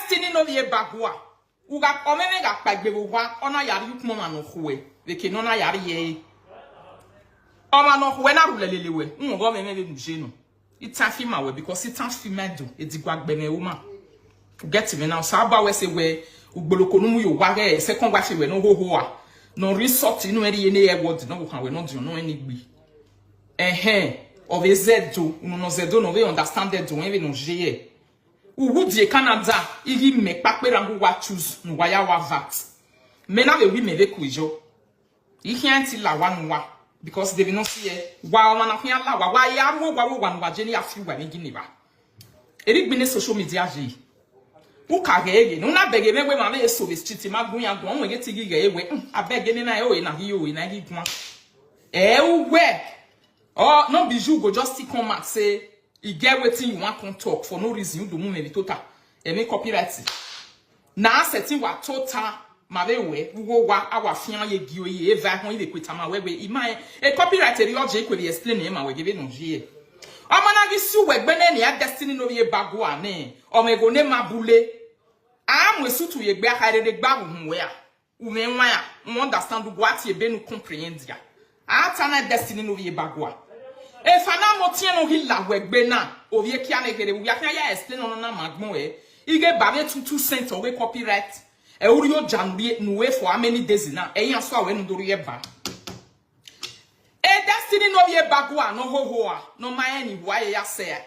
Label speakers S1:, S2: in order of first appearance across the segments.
S1: destiny no vie bagua. Uga omeme ga pagbewa ona yari yukmo mano huwe. Veke nona yari ye. Oma no huwe na rulelelewe. Ngo meme be mujeno. It's a female because it's a female do. It's a gwag beme woman. Get me now. Saba we say we ugbolokonumu yo wage second wife we no ho ho no resort no eri any word no kan we no do no any gbi. Of a zedo no zedo no we understand that do even no je. Ugudie Canada, igi me pakpera ngu wa choose no waya wa vat. Mena we wi me ve kujo. Ihi anti la wa because they will not see wa wana hia la wa ya wo wa no wa jeni afi wa ngi ni ba. Eri gbi ne social media je. Uka ga ege no na bege me we ma me so be street ma gun ya gun won ge tigi ga ewe abege ni na e na hi o na hi gun. We oh no bijou go just come and say you get wetin you want to talk for no reason you do mu me total e me copyright na setting wa total ma be we wo wa awafian ye gi oyi eva hon ile kweta ma we ima e copyright eri oje ikwe be explain e ma we give no je omo na gi su we gbe na ya destiny no ye bago ane omo ego ne mabule amwe sutu ye gbe akare de gba hu we a u me nwa ya we understand what ye be no comprehend ya ata na destiny no ye bago a e fana mo tie no hila wegbe na ovie kia na gere wi akan ya explain no na magmo ige ba me 2 cents we copyright e uri o january no we for how many days na e yan so a we no do ye ba e destiny no ye bago a no ho a no my any why ya say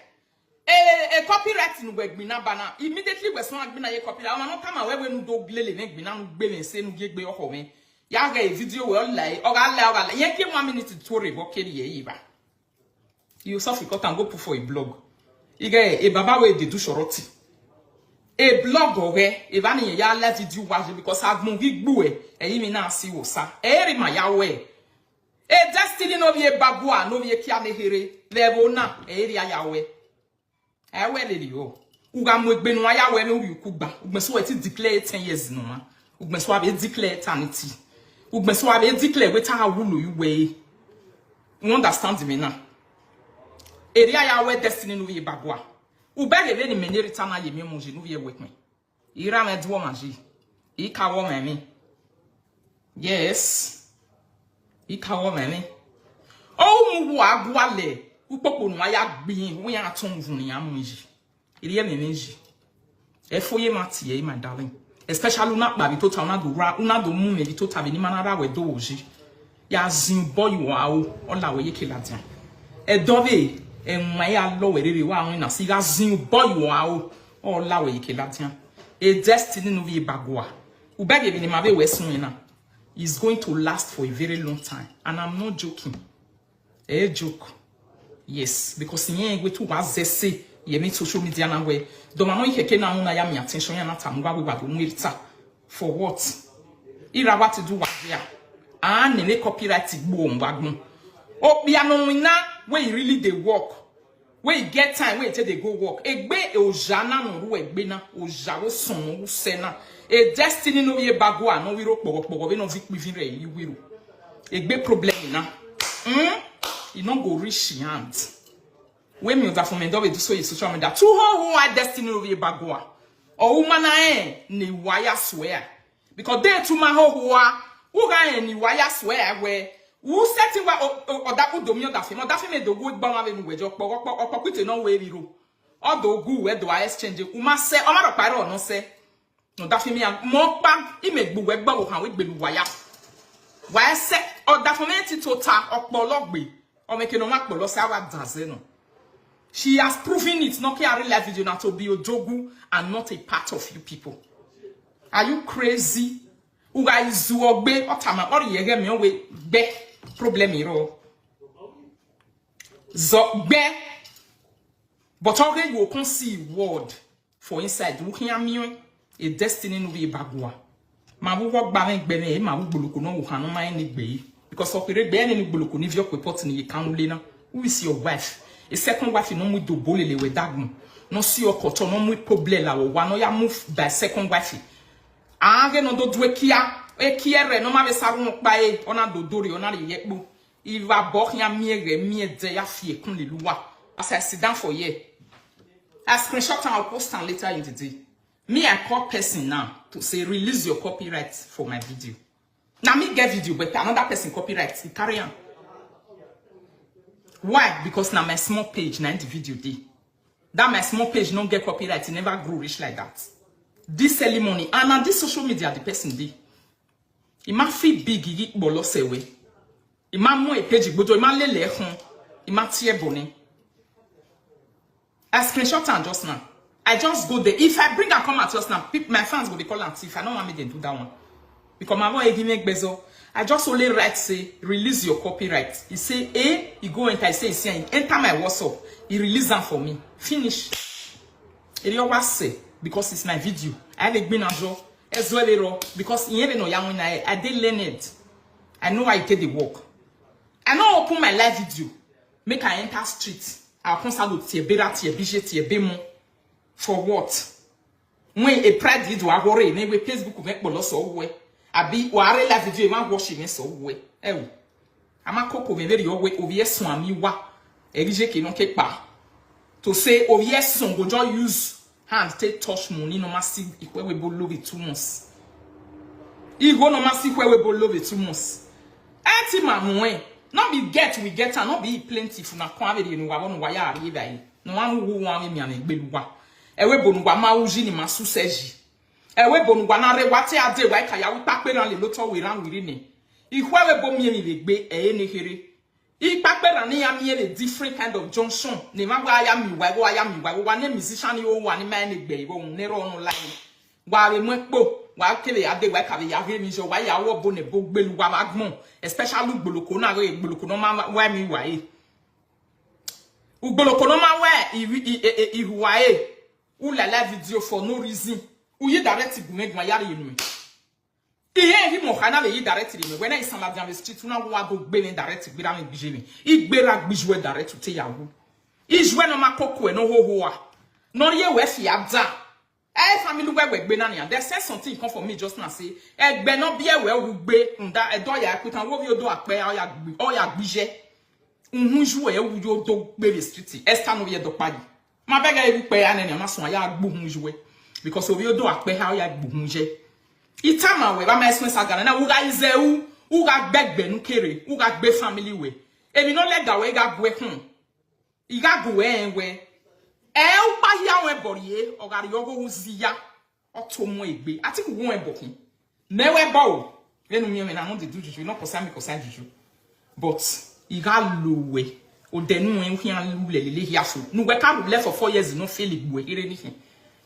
S1: e copyright no wegbe na ba na immediately we so agbe na ye copyright o no kama we no do glele ne gbe na no gbe me se no ye gbe o me ya ga video we online o ga ye ke 1 minute to revoke ye yi ba. You suffer and go put for a blog. You get a baba way they do shorty. A blog okay, if any ya let video watch because I've moved bue, and you may not see what sa. Eri my yawe. A destiny no ye babua, no ye kiane here, level na, area yawe. I will let you. Ugam with Benoit yawe no you kuba. Ugmeso declare 10 years no man. Ugmeso declare eternity. Ugmeso declare with how will you way. You understand me now? Area ya we destiny no ye bagwa. U bege le ni meneri tana ye mi monje no ye with me. Ira me do maji. I ka wo me. Yes. I ka wo me. O mu wo agwa le. U popo no ya gbin, wo ya ton vun ya monji. Iri me menji. E foye matie my darling. Especially na ba bi total na do mu me bi total bi ni manara we do oji. Ya zin boy wa o la we ye keladian. E dove my allo we wa na siga zin boy wa o la we ke latian a destiny no vie bagoa u beg be ni ma be we sun na is going to last for a very long time and I'm not joking a joke yes because yen we to was say ye me social media na we do ma no ikeke na mu na ya me attention ya na tam gwa do mu irita for what ira what to do wa here and ne copyright gbo mbagun o bia no na when you really they work, when you get time, when you take they go work. Egbe ojana no ru egbe na ojawo son sena. A destiny no ye bagwa no wiro pogo we no vikbivire you wiro. Egbe problem na. You no go reach hand. When me that for me do we do so social media. To who destiny no ye bagwa. O woman ni wire swear. Because they to my who ga ni wire swear where who setting wa oda udomio da me do good ba ma be nu wejo opokwite no we biro odo gu we do exchange uma se o ma do pare ono se no da fe me mo pa imegbu we gba wo kan we gbelu waya wa se oda for me ti total opologbe o me ke no ma polo se awa daze no she has proven it no care real video na to be ojogu and not a part of you people. Are you crazy? U guys ogbe otama or ye me we gbe problem iro zo gbe but already you can see word for inside we can am a destiny no be bagua ma wo gba me gbe me ma wo gboluko no wo kan no man ni gbe because opere gbe ni gboluko ni vio report ni kan le na who is your wife a second wife no mu do bolele we dagun no see your koto no mu problem la wo wa no ya move by second wife age no do kia e kiere no ma be saru pa e ona do dori ona le yekpo iva bo ya miere miede ya fie kun leluwa as I sit down for here I screenshot and I'll post and later in the day Me, I call person now to say, release your copyright for my video. Now, me get video, but another person copyright. He carry on. Why? Because now my small page, now the video day. That my small page don't get copyright. It never grow rich like that. This selling money. And on this social media, the person day. It might feel big, it bolo sewe. It might more a page, but it might lele hon. It might tear bone. I screenshot and just now. I just go there. If I bring and come at just now, my fans will be calling and see if I don't want me to do that one. Because my boy give me bezo. I just only write say release your copyright. He say he go enter. He say enter my WhatsApp. He release them for me. Finish. He always say because it's my video. I have been a job as well because he never know young I did learn it. I know I take the work. I know open my live video. Make I enter street. I consult tie bera tie bije tie bemo. For what? When a pride video I worry na we Facebook make bolo so we. Abi ware la video e ma wash me so we. Ewo. Ama koko me very owe owie son ami wa. Erije ke no ke pa. To say owie son go just use hand take touch money no massive ikwe we bolo be 2 months. Igo no massive we bolo be 2 months. Enti ma moe. No be get we get and no be plenty for na kwa be no wa no wa ya ari dai. No wan wo wan me am gbeluwa. Ewe bonugwa ma uji ni masu seji. Ewe bonugwa na rewate ade wa ka ya wi pape ran le loto we ran wiri ni. Ihwewe bo mi le gbe ne here. I pape ran ni ya mi le different kind of junction. Ni ma wa ya mi wa ne musician yo wa ni ma ne gbe wo ne ro no line. Wa we mo po wa kele ade wa ka be ya he mi so wa ya wo bo ne bo gbeluwa magbon especially gboloko na re gboloko no ma wa mi wa e. Ugboloko no ma wa ihuwa e. Ou la video for no reason. Ou yi direct gume gwa yari yinu. Iye hi mo khana be yi direct ni me. When I san la dans le street, una wa go gbe ni direct gbe ra me bije ni. I gbe ra gbe jouer direct te yawo. I jouer no makoko e no ho ho a. No ye we fi abda. Family we gbe na ni. There says something come for me just now say. Egbe no bie we wu gbe nda edo ya kutan wo bi odo ape o ya gbije. Unhu jouer e wu yo do gbe the street. Esta no ye do pagi. Ma bega e pe anene ma so ya gbohun juwe because obi odo ape ha ya gbohun je itama we ba ma expense agana na uga izeu uga gbegbe nu kere uga gbe family we emi no lega we ga gwe hun iga gwe enwe u pa ya we borie ogari yogo uziya otomo egbe ati ku won ebo kun mewe ba o enu mi na no de do juju no kosa mi kosa juju but iga lowe o denu en hwian lulele hiaso nu we ka rule for 4 years no feel igbo here ni hin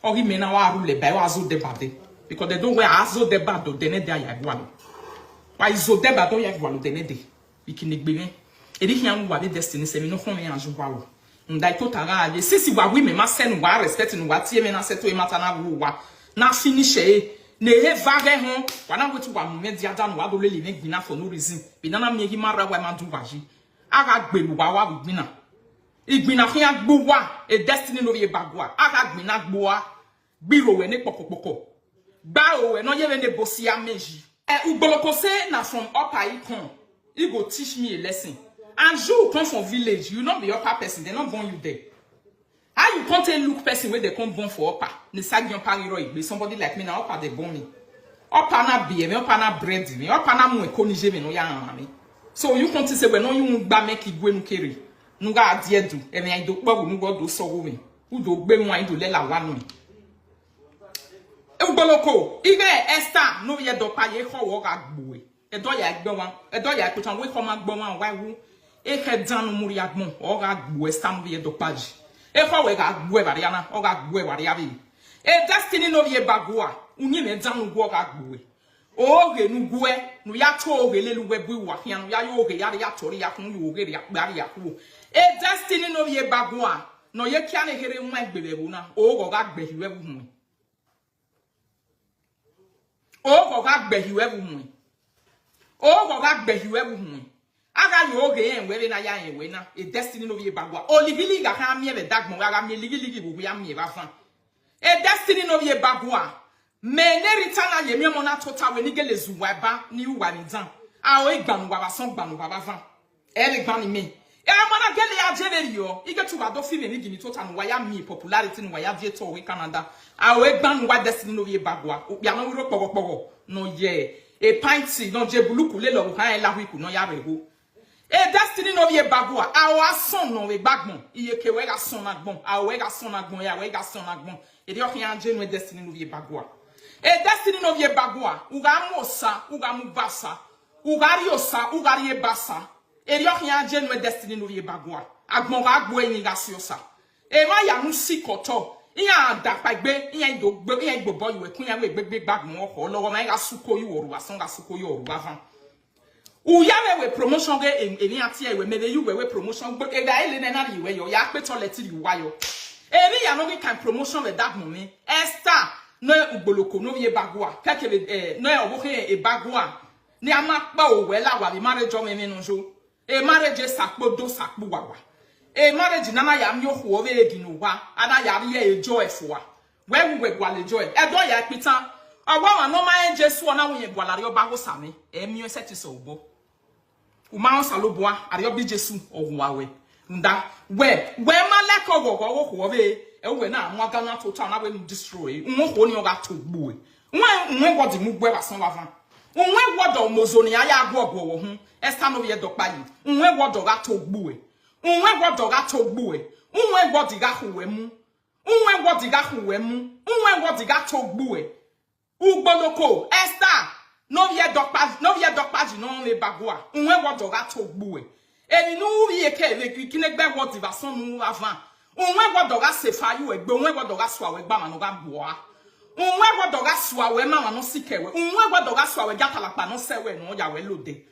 S1: o gi me na wa rule by wa zo de bade because they don't wear azo de bado de ne da ya gwalo wa izo de bado ya gwalo de ne de ikini gbe e di hian wa be destiny se mi no hon me anjo gwalo ndai to tara ale sisi wa wi me ma se nu wa respect nu wa tie me na seto e mata na wa na finish e ne he vage ho wa na wetu wa me dia da nu wa do le ne gbina for no reason bi na me gi mara wa ma du waji aga gbelu wa wa gbina igbina fi agbo wa e destiny no ye bagwa aga gbina gbo wa biro we ne pokopoko gba o we no ye ne bosia meji ugboloko say na from upper icon he go teach me a lesson and you come from village you not be upper person they not born you there how you can't look person where they come born for upper ne sagion pariro igbe somebody like me na upper they born me upper na be me upper na bread me upper na mu ekonije me no ya me. So you can't say we no you gba make igwe nu kere nu ga adie du emi ai do gbo nu go do so wo mi u do gbe mu ai do le la wa nu e gboloko ibe Esther no ye do pa ye ho wo ga gbo e do ya gbe wan e do ya kutan we ko ma gbo wan wa wu e ke dan nu muri agbon o ga gbo Esther no ye do pa ji e ho we ga gbo e ba ya na o ga gbo e ba ya bi e destiny no ye bagua unyi me dan nu go ga gbo oge nu gwe nu ya to oge le lu we bu wa hian ya yo oge ya tori ya kun yo oge ya gbari ya ku e destiny no ye bagua no ye kia ne here nwa gbebe bu na ogo ga gbe hiwe bu hu ogo ga gbe hiwe bu hu ogo ga gbe hiwe bu hu aga yo oge yen we na ya yen we na e destiny no ye bagua olivili ga kan mi e be dagmo ga mi ligi bu ya mi e ba fan e destiny no ye bagua me ne ritana ye mi mo na tota we ni gele zuwa ba ni uwa ni dan a o igbanu baba son gbanu baba van e le gban ni me E amana gele ya jeverio. Ige tu wado film ni gini tota no waya mi popularity no waya die to we Canada. Awe gban no wa destiny no ye bagwa. Ya no wiro pogo no ye. E pinty no je buluku le lo han la hwiku no ya reho. E destiny no ye bagwa. Awa son no we bagbon. Iye ke we ga son agbon. Awe ga son agbon ya we ga son agbon. E de o kan je no destiny no ye bagwa. E destiny no ye bagwa. Uga mosa, uga mubasa. Uga riosa, uga ye basa. E ri okyan je no destiny no ye bagwa. Agbon ga agbo yin ga si osa. E ma ya nu si koto. Iya da pagbe, iya idogbe, iya igbobo iwe kun ya we gbegbe gbagbon oko lowo ma ga suko yi oruwa son ga suko yi oruwa van. Uya we promotion ge eni ati e we mele yu we promotion gbe e ga ile na ri we yo ya pe toilet ri wa yo. E ri ya no ge kan promotion we that moment. Esther no ugboloko no ye bagwa. Keke no e obo ke e bagwa. Ni ama pa o we la wa bi marriage o me no jo. E marriage sakpo do sakpo wawa. E marriage nana ya mi ohu owe eginu wa. Ada ya ri e joy fwa. We gwale joy. E do ya pitan. Awa wa no ma en Jesu ona wo ye gwalare oba ho same. E mi o seti so obo. Uma on saloboa ari obi Jesu ohuwa we. Nda we ma leko wo ho owe e we na anwa ga na total na we destroy. Nwo ho ni o ga to gbo e. Nwe god mu gbo e basan wa van. Nwe god o mozoni aya agbo ogbo wo hu. Esta no ye dokpa yi. Nwe god o ga to gbo e. Unwe god ga togbu e. Unwe god ga huwe mu. Unwe god ga huwe mu. Unwe god ga togbu e. Ugboloko Esther no ye dokpa ji no le bagwa. Unwe god ga togbu e. Eni nu ye ke le kinegbe god va son nu avant. Unwe god ga sefa yu egbe. Unwe god ga swa we gba ma no ga boa. Unwe god ga swa we ma no sikewe. Unwe god ga swa we gatalapa no sewe no ya we lode.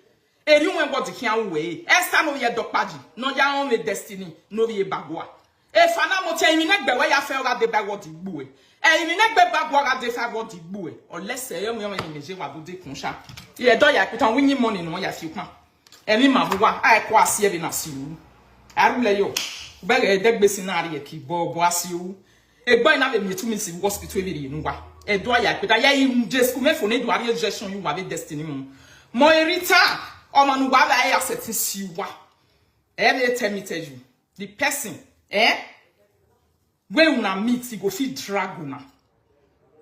S1: Eri unwe god kian we. Esther no ye dokpaji. No ya on me destiny. No ye bagwa. E fana mo te imi negbe we ya fe o ga de bagwa di gbu e. E imi negbe bagwa ga de fa god di gbu e. Unless e yo me ni meje wa do de kunsha. Ye do ya pitan winning money no ya fi kwa. Emi mabuwa ai kwa asie bi na siwu. Arule yo. Bege degbe sinari e ki bo asiwu. E boy na be mi tu mi si hospital e bi nu wa. E do ya pitan ya yi jesku me fo ne do ari rejection you wa be destiny mu. Mo erita o manu wa ba ya setting siwa. Let me tell you. The person when una meet he go fit drag una.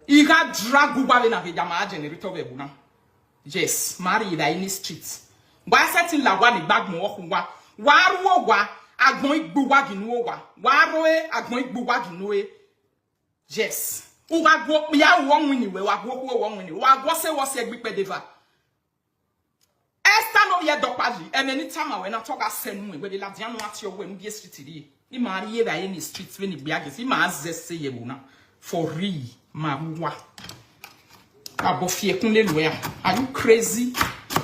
S1: He got drag uba na be jama generator be una. Yes, marry da in the street. Wa setting la wa ni bag mo wa. Wa ro wa agbon igbu wa ginu wa. Wa ro agbon igbu wa ginu e. Yes. U wa go ya won wini we wa go won wini. Wa go se wo se gbipe deva. Esther no ye dokpaji. And anytime when I talk a send we the ladian at your when be street. Ni marry by any streets when it be against him as say ye buna. For real, ma wa. Abofie kunle lawyer. Are you crazy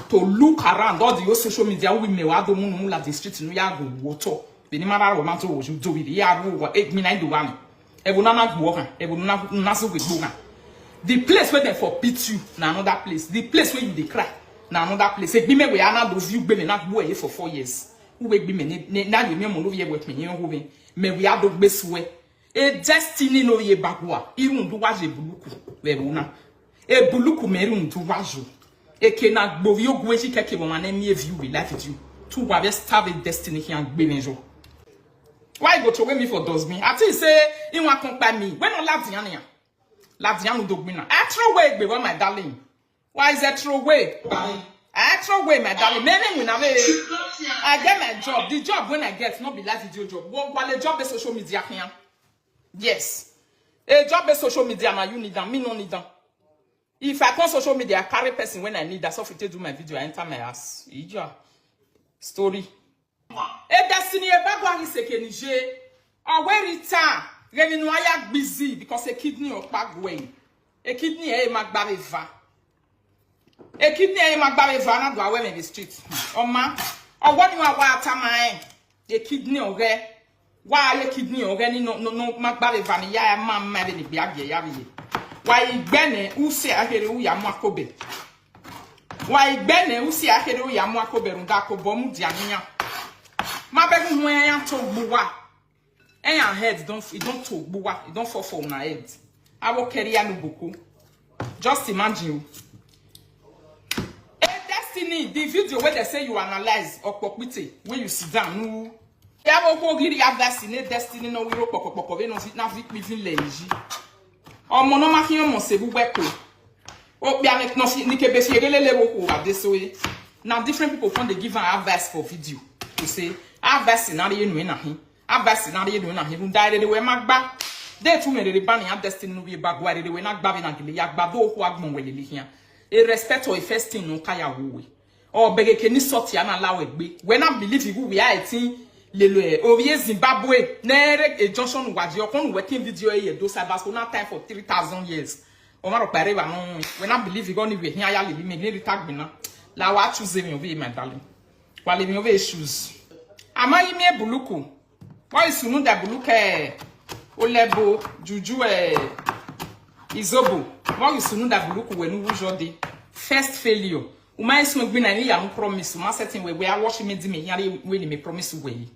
S1: to look around all the social media women wa do munu la the street no ya go woto. Be ni mara romanto wo do with ya ru 8 minute do one. E buna na gbo kan. E buna na so we gbo kan. The place where they for beat you na another place. The place where you dey cry. Na another place. E gbi me we ana those you gbe me na gbo e for 4 years. Who we gbi me na ye me mo no ye work me yen ho be. Me we ado gbesuwe. E destiny no ye bagwa. Irun do waje buluku. We una. E buluku me irun do wajo. E ke na gbo yo gwe ji keke mo na me view we life with you. Tu wa be starve destiny here and gbe menjo. Why go to me for does me? I tell you say in wa kon pa me. When on ladian ya. Ladian do gbe na. I throw away gbe my darling. Why is that throw away? I throw away my darling. I get my job. The job when I get not be life video job. While a job is social media here. Yes. A job is social media now you need them. Me no need them. If I come social media, I carry person when I need that. So if I do my video, I enter my ass. Ija. Story. E destiny e bagwa hi sekenije. Awe rita. Remi no ayak busy because a kidney or bagwe. A kidney e magbare va. A kidney e magbare va na do awe in the street. Oma. Or what you are water a kidney or re. Why a kidney or any no magbare va ni ya mam mad in the biagi yabi. Why bene usi ahere u yamakobe. Why bene usi ahere u yamakobe rungako bomu diania. My baby when to buwa. And your head don't talk buwa. It don't fall for my head. I will carry a buku. Just imagine. Destiny, the video where they say you analyze or popite when you sit down. No, have go give you Destiny no we ro pokopoko we no sit na fit living leji. Omo no ma fi mo se bu wepo. O bia mek no ni ke be fi relele wo ko adesoe. Now different people from they give an advice for video. To say advice na re nu na hin. Advice na re nu na hin. Dai de we magba. They too many ban ya Destiny no be bagwa de we na gba be na gele ya gba do ho agbon we lele hia. A respect or a first thing no kaya wo. Or bege ke ni sorti ana lawe gbe. When I believe you we are etin lelo owie Zimbabwe na e Johnson waji okon working video e do cyber so na time for 3000 years. O ma ro pare wa no when I believe you go ni we hia ya lele me ni tag me na. La wa choose me over my darling. Wale me over shoes. Ama yi me buluku. Why is you da buluke olebo juju izobo. Why is you da buluku we no jode. First failure. Uma is me na ni ya no promise. Uma certain we are watching me di me here we me promise we.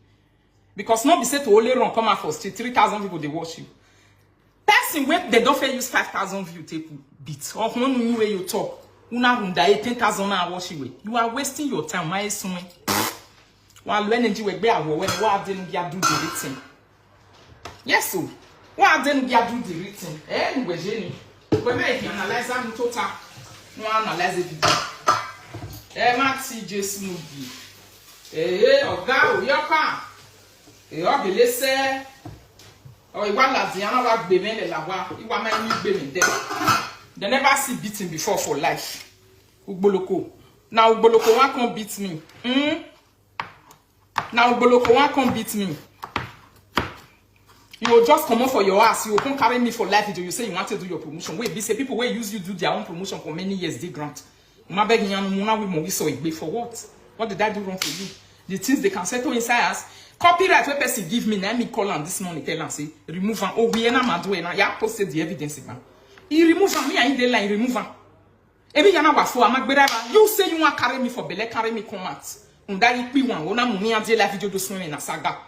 S1: Because not be said to only run come out for street 3000 people they watch you. Person wey they don't fair use 5000 view take beat. Or one new way you talk. Una runda 10,000 na watch you. You are wasting your time. My son. While energy we be awo when what didn't get do the written. Yes so. What didn't get do the written. Anyway, Jenny. But if you analyze that total, no analyze it. Maxi J Smoothie. Oga Oyoka. Obele se. Oh, you want la Diana wa gbe me la wa. You want my new gbe me there. They never see beating before for life. Ugboloko. Now Ugboloko one can't beat me. Now Ugboloko one can't beat me. You will just come up for your ass. You will come carry me for life until you say you want to do your promotion. Wait, these people will use you do their own promotion for many years. They grant. For what? What did I do wrong for you? The things they can settle inside us. Copyright where person give me, let me call on this morning, tell and say, remove am. Oh, we are not doing now. You posted the evidence again. He remove am. Me in the line, remove am. Every yana wa for am. You say you want carry me for belle, carry me come out. Undari pi wan. Ona mumi ande la video do swim na saga.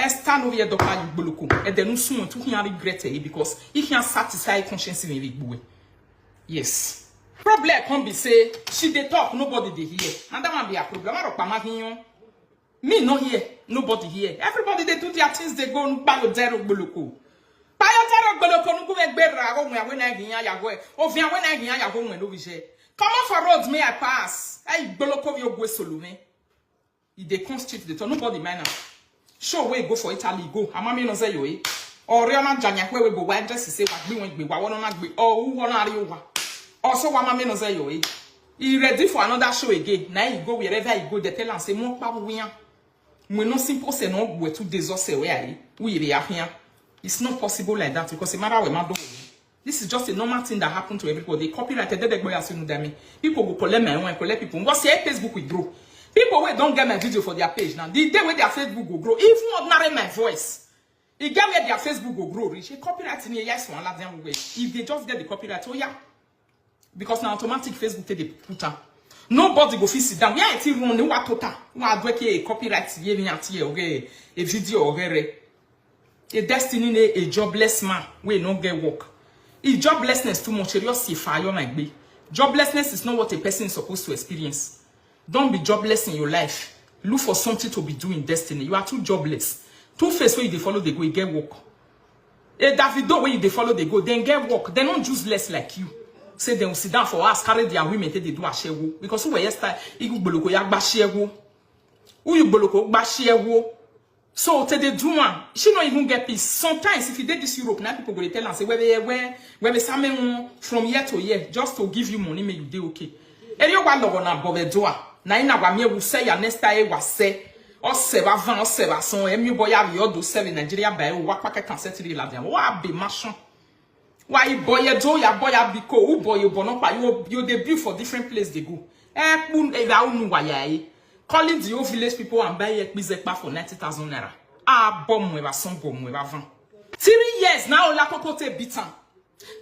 S1: Stand over here, Dr. Ugboloko. And then soon to him regret it because he can't satisfy conscience in the boy. Yes. Problem can't be say she they talk, nobody they hear. And that might be a problem. Me no here, nobody here. Everybody they do their things, they go buy your zero Ugboloko. Buy your zero Ugboloko, no go make better when I get ya go. Or when I get ya go when over here. Come on for roads, may I pass? I Ugboloko your go solo me. If they constitute the turn, nobody man. Show way go for Italy, go. Amami no say yo eh. Or Rihanna Janya where we go why just say what we went be wa wanna be or who wanna you wa. Also Mami no say yo eh. He ready for another show again. Now you go wherever you go, they tell and say more pa we no simple say no we 2 days or say where we here. It's not possible like that because it matter we man do. This is just a normal thing that happen to everybody. Copyrighted they go as you people go collect my own, collect people. What say Facebook will grow. People who don't get my video for their page now, the day where their Facebook will grow, even ordinary my voice, it get where their Facebook will grow. Reach copyright in here, yes, one lot them way. If they just get the copyright, oh yeah, because now automatic Facebook take the put up. Nobody go fit sit down. Yeah, it's even no what total. What do a copyright giving at here, okay, a video or a destiny a jobless man we no get work. If joblessness too much, you see fire might be. Joblessness is not what a person is supposed to experience. Don't be jobless in your life. Look for something to be doing destiny. You are too jobless. Two-Face where you they follow they go, you get work. Davido where you they follow they go, then get work. They're not useless like you. Say they will sit down for us, carry their women till they do a share. Because who were yesterday, Ugboloko ya gba share. Who Ugboloko gba share. So till they do one, she not even get peace. Sometimes if you did this Europe, now people go tell and say where they summon from year to year just to give you money, make you do okay. And you want to na bovedoa. Na ina wa mi say ya next time wa say o se va van o se va son emi boya ri odo se Nigeria ba e wa kwa kan setiri la dia wa be machin wa I boy do ya boya biko u boy bono pa you dey build for different place they go pun e ba unu wa ya e calling the old village people and buy ekpa for 90,000 naira bom e va son bom e va van 3 years now la kokote bitan.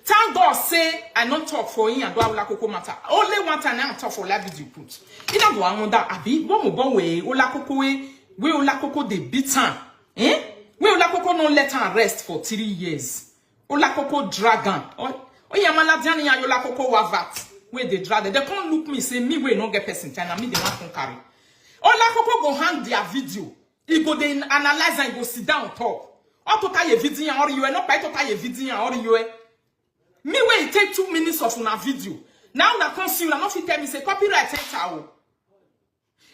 S1: Thank God say I not talk for him and do Ola Koko matter. Only one time I talk for live video put. It don't go on that abi. One more way Ola Koko we Ola Koko they beat her. We Ola Koko no let her rest for 3 years. Ola Koko dragon. Oh ya maladiani ya Ola Koko wavat. where they drag. They can't look me, say me we no get person China, me they want to carry. All that couple go hang their video. He go they analyze and go sit down talk. Or to tie a video or you not quite to tie a video or you me wait take 2 minutes of una video. Now na consume na not fit tell me say copyright enter.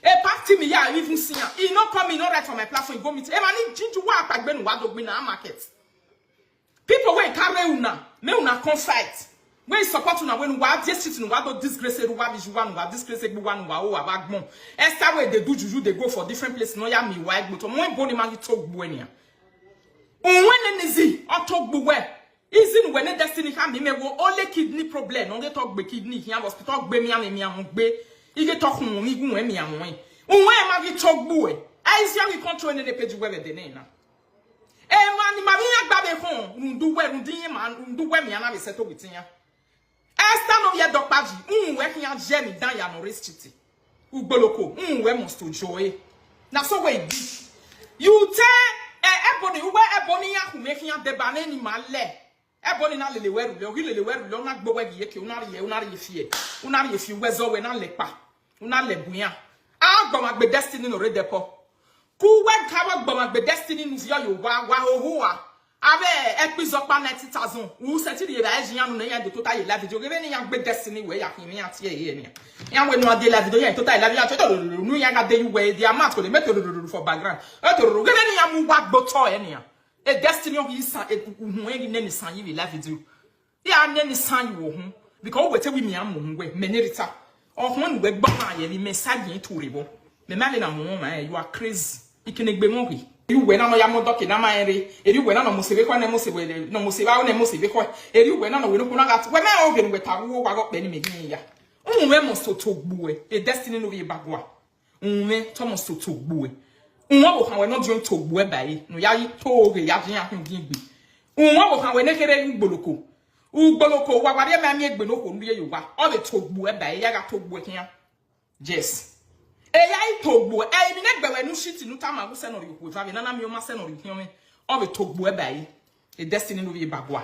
S1: A party me ya even see am. He not come in not right for my platform go meet. E man jinju wa apagbe nu wa dogbe na market. People wey carry una, me una come fight. When support una when wa dey sit nu wa do disgrace ru wa visual nu wa disgrace gbo wa nu wa o wa bagbon. Esther wey dey do juju dey go for different places no ya me wa egbo to mo bo ni man talk gbo enia. When enizi o talk gbo we. Isn't when a destiny can be me wo only kidney problem. No they talk be kidney here hospital gbe me am me am gbe. I get talk mo mi gun me am wen. Unwe ma vi talk boy. I see we control any page where the name na. E man ma mi agba be kon ndu we ndin man ndu we me na be settle with ya. Esther no ye dokpaji. Unwe kian je mi dan ya no restricted. Ugboloko. Unwe must to joy. Na so we di. You tell ebony we ebony ya ku make ya debane ni male. Ebony na lele weru le na gbo wegi yeke una ye fie wezo we na lepa una lebuya agbo magbe destiny no redepo ku we ka agbo magbe destiny nu via yo wa hohoa abe epizopa 90,000 u seti de ba ejian no ya de total ye la video gebe ni ya gbe destiny we ya kin ya tie ye ni ya we no de la video ya total la video to nu ya ga de you we the amount ko le make for background to gebe ni ya mu wa gbo to ye ni a destiny of you san when you san you la video. Ya neni san you ho because we tell we me am we menirita. Or when we gba ye me sagi to rebo. Me male na mo man you are crazy. Ikenegbe mo wi. You we na no ya mo doki na man re. E you we na no mo sebe kwa na mo sebe no mo sebe a na mo sebe kwa. E you we na no we no kuna gat. We na ogen we tawo wa go pe ni me gin ya. Unwe mo so to gbuwe. A destiny no we bagwa. Unwe to mo so to gbuwe. Unwa wo kan we no drum to gbo e bayi no ya to ge ya jin ahun din gbe unwa wo kan we ne kere ugboloko wa wade ma mi egbe no ko nduye yowa o be to gbo e bayi ya ga to gbo kian yes e ya to gbo e mi ne gbe we nu shit nu ta ma go se no ri ko va na mi o ma se no ri kian me o be to gbo e bayi e destiny no be bagwa